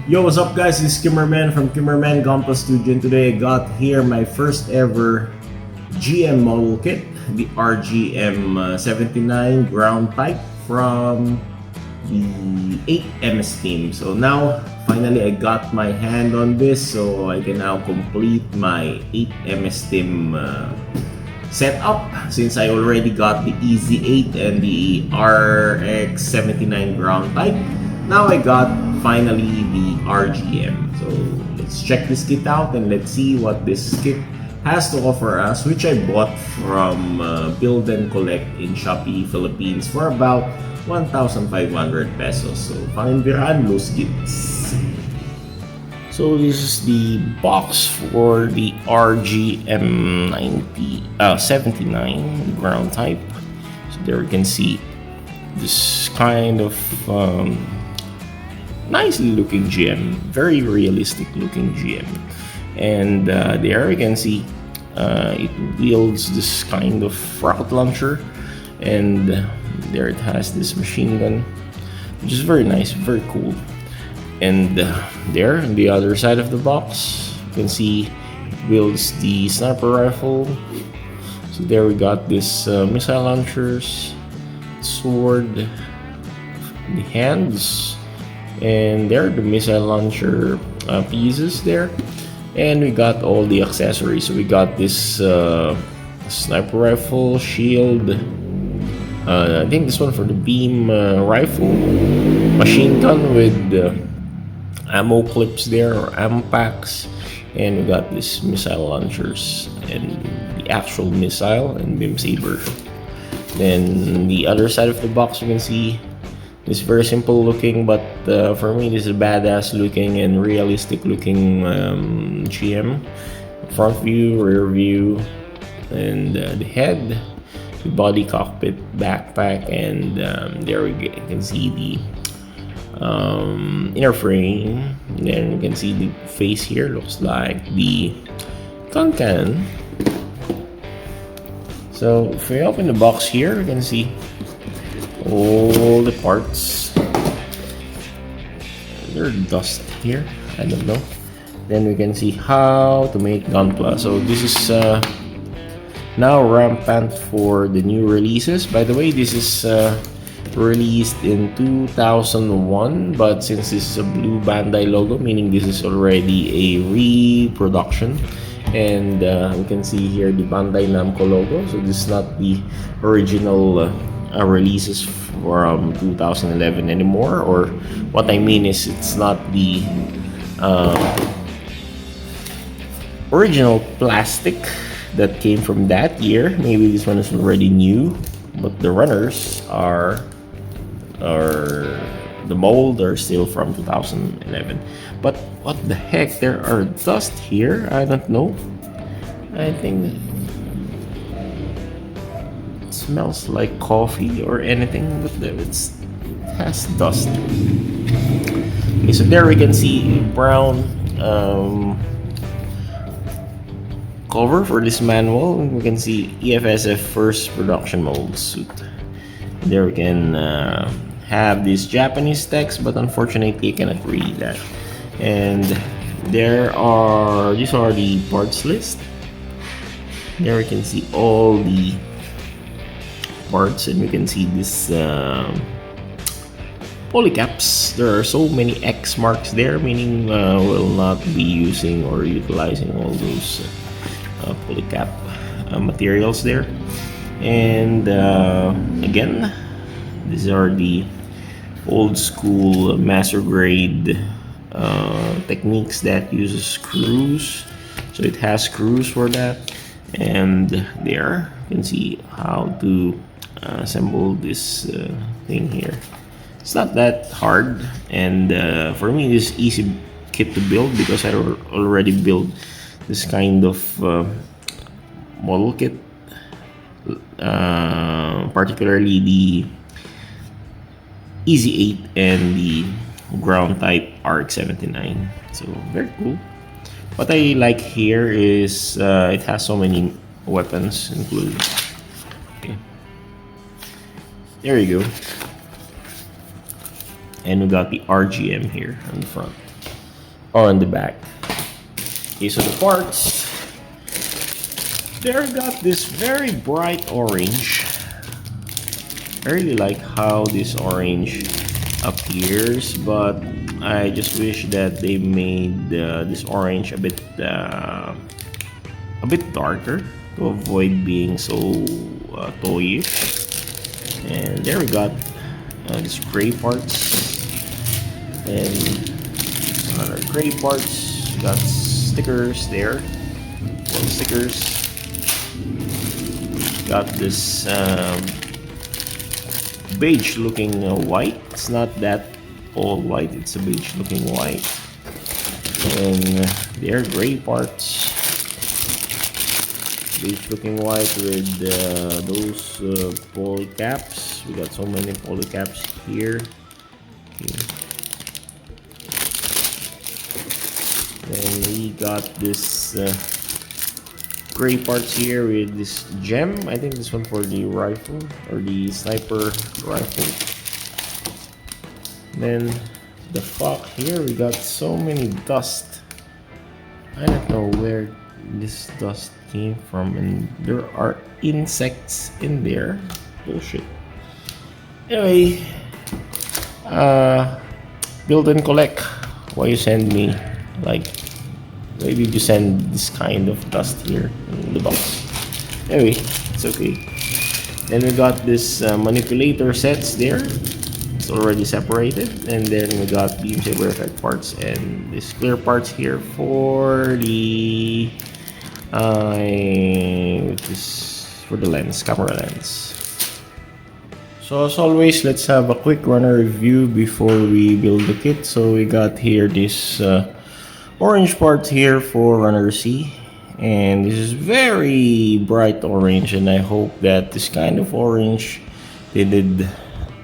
Yo, what's up guys? This is Kimmerman from Kimmerman Gunpla Studio, and today I got here my first ever GM model kit, the RGM-79 ground pipe from the 8MS team. So now, finally I got my hand on this, so I can now complete my 8MS team setup, since I already got the EZ8 and the RX-79 ground pipe. Now I got finally the RGM. So let's check this kit out and let's see what this kit has to offer us, which I bought from Build and Collect in Shopee Philippines for about 1,500 pesos. So panindiran, loose gits. So this is the box for the RGM-79 ground type. So there you can see this kind of nicely looking GM, very realistic looking GM, and there you can see it wields this kind of rocket launcher, and there it has this machine gun, which is very nice, very cool. And there on the other side of the box you can see it wields the sniper rifle. So there we got this missile launchers, sword, the hands, and there are the missile launcher pieces there, and we got all the accessories. So we got this sniper rifle, shield, I think this one for the beam rifle, machine gun with ammo clips there, or ammo packs, and we got this missile launchers and the actual missile and beam saber. Then the other side of the box you can see it's very simple looking, but for me this is a badass looking and realistic looking GM. Front view, rear view, and the head, the body, cockpit, backpack, and there we can see the inner frame. Then you can see the face here, looks like the gun cannon. So if we open the box here, you can see all the parts. There's dust here, I don't know. Then we can see how to make Gunpla. So this is now rampant for the new releases. By the way, this is released in 2001, but since this is a blue Bandai logo, meaning this is already a reproduction. And we can see here the Bandai Namco logo. So this is not the original releases from 2011 anymore, or what I mean is it's not the original plastic that came from that year. Maybe this one is already new, but the runners are the mold are still from 2011. But what the heck, there are dust here. I don't know, I think smells like coffee or anything, but it has dust. Okay, so there we can see brown cover for this manual. We can see EFSF first production mold suit. There we can have this Japanese text, but unfortunately you cannot read that. And these are the parts list. There we can see all the parts, and we can see this polycaps. There are so many X marks there, meaning we'll not be using or utilizing all those polycap materials there. And again, these are the old school Mastergrade techniques that uses screws. So it has screws for that, and there you can see how to assemble this thing here. It's not that hard, and for me it's easy kit to build because I already built this kind of model kit, particularly the EZ8 and the ground type RX-79. So very cool. What I like here is it has so many weapons included. Okay, there you go. And we got the RGM here on the front. on the back. Okay, so the parts, there got this very bright orange. I really like how this orange appears, but I just wish that they made this orange a bit darker to avoid being so toyish. And there we got this gray parts and another gray parts. We got stickers there, one stickers. Got this beige looking white. It's not that all white, it's a beige looking white. And there gray parts, beige looking white with those poly caps. We got so many poly caps here. Okay. Then we got this gray parts here with this gem. I think this one for the rifle or the sniper rifle. Then the fuck here we got so many dust. I don't know where this dust came from, and there are insects in there. Bullshit. Anyway, build and collect. Why you send me like, maybe you send this kind of dust here in the box. Anyway, it's okay. Then we got this manipulator sets there. It's already separated. And then we got beam saber effect parts and this clear parts here for the which is for the lens, camera lens. So as always, let's have a quick runner review before we build the kit. So we got here this orange part here for runner C, and this is very bright orange, and I hope that this kind of orange they did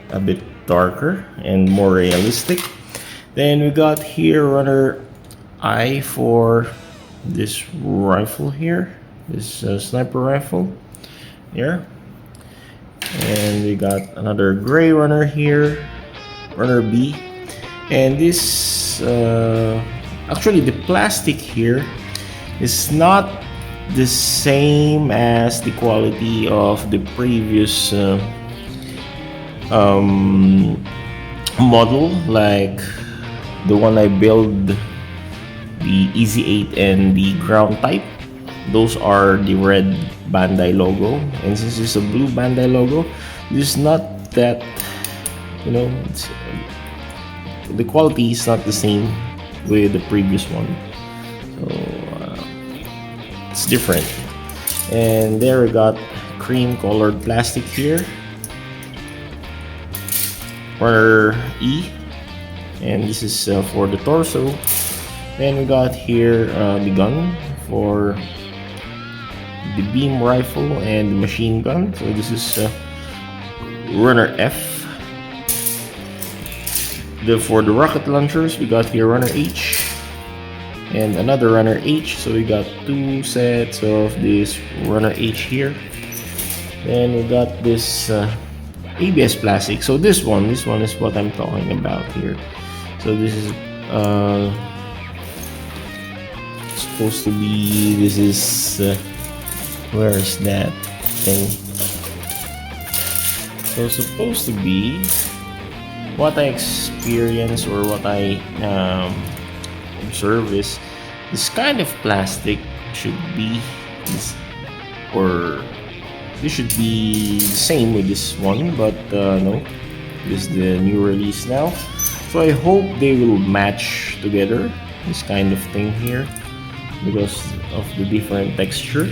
a bit darker and more realistic. Then we got here runner I for this rifle here, this sniper rifle here, and we got another gray runner here, runner B, and this actually the plastic here is not the same as the quality of the previous model, like the one I built, the Easy 8 and the ground type. Those are the red Bandai logo, and since it's a blue Bandai logo, this is not that, you know, the quality is not the same with the previous one, so it's different. And there we got cream colored plastic here, runner E, and this is for the torso. Then we got here the gun for the beam rifle and the machine gun. So this is runner F. For the rocket launchers, we got here runner H and another runner H. So we got two sets of this runner H here. Then we got this ABS plastic. So this one is what I'm talking about here. So this is supposed to be, this is where is that thing? So supposed to be what I experience or what I observe is this kind of plastic should be this, or this should be the same with this one, but no, this is the new release now. So I hope they will match together, this kind of thing here, because of the different texture.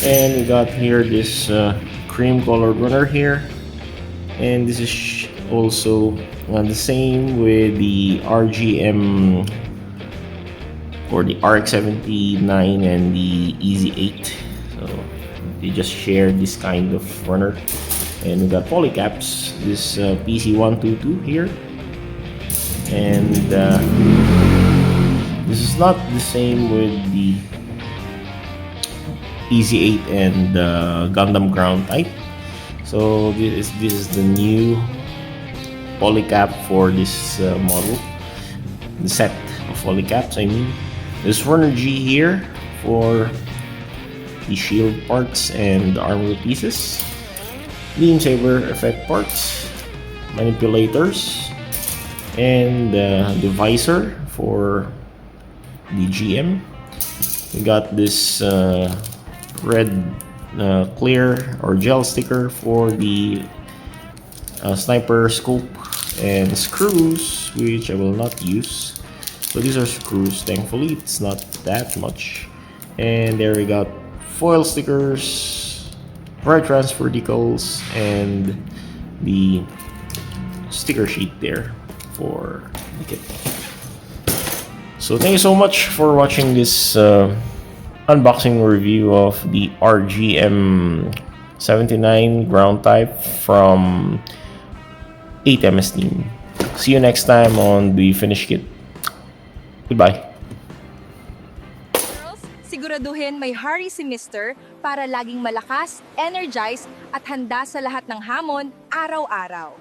And we got here this cream colored runner here, and this is also the same with the RGM or the RX-79 and the Easy 8. So they just share this kind of runner. And we got polycaps, this PC122 here, and this is not the same with the Easy 8 and Gundam ground type. So this is the new polycap for this model, the set. Folly caps, I mean. There's Runner G here for the shield parts and armor pieces. Beam Saber effect parts, manipulators, and the visor for the GM. We got this red clear or gel sticker for the sniper scope, and screws, which I will not use. So these are screws, thankfully it's not that much. And there we got foil stickers, wire transfer decals, and the sticker sheet there for the kit. So thank you so much for watching this unboxing review of the RGM-79 ground type from 8MS Team. See you next time on the finished kit. Goodbye. Girls, siguraduhin may hari si Mister para laging malakas, energized at handa sa lahat ng hamon araw-araw.